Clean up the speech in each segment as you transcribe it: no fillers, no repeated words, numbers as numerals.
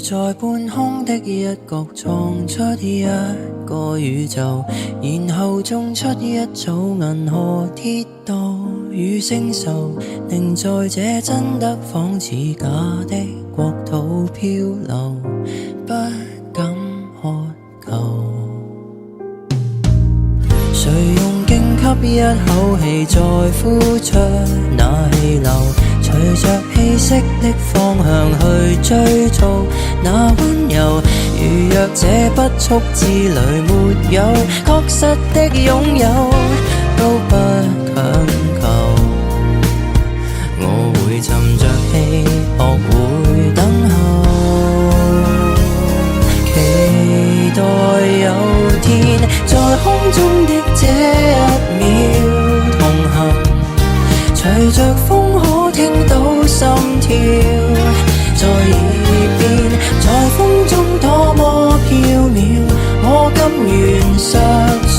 在半空的一角創出一個宇宙，然後種出一組銀河鐵道與星宿，寧在這真的仿似假的國土漂流，不敢渴求。誰用勁吸一口氣再呼出那氣流，隨着氣息的方向去追逐那溫柔，如若這不速之旅沒有確實的擁有，都不強求。我會沉着氣學會等候，期待有天在空中的這一秒同行，隨着風可聽到心跳在耳邊，在風中多麼飄渺，我甘願相信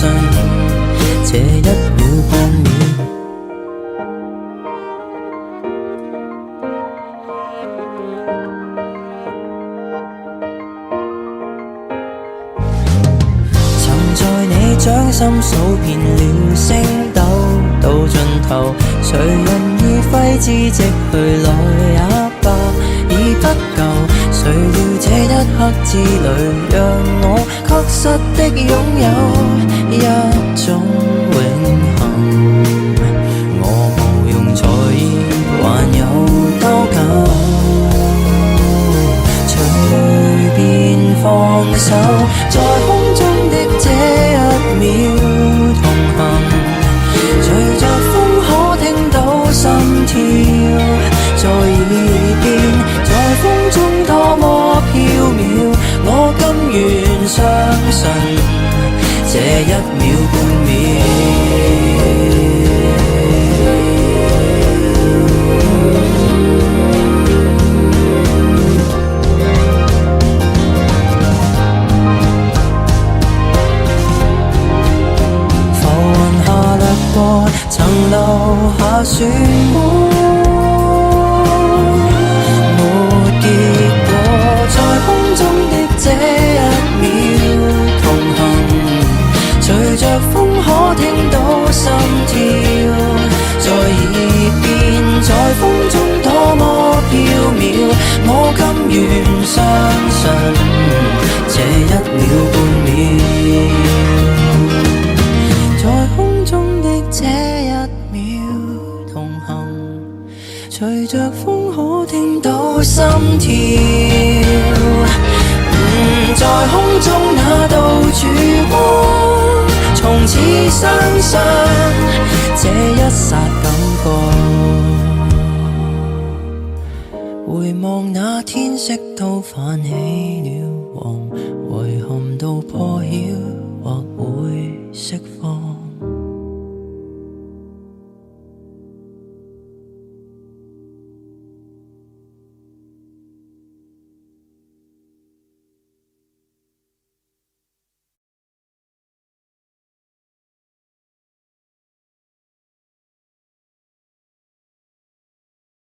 這一秒半秒。曾在你掌心數遍了星斗，到盡頭誰人已揮之即去來也罷，已不夠。誰料這一刻之旅讓我確實的擁有一種永恆，我無用在意還有多久，隨便放手，在空中的這一秒同行，隨着風可聽到心跳在耳邊，在風中多麼飄渺，我甘願相信這一秒半秒。曾留下漩渦，沒結果，在空中的這一秒同行，隨着風可聽到心跳在耳邊，在風中多麼飄渺，我甘願相信這一秒半秒，在空中的這一秒同行，隨着風可聽到心跳，在空中那道曙光，從此相信這一剎感覺，回望那天色都泛起了黃。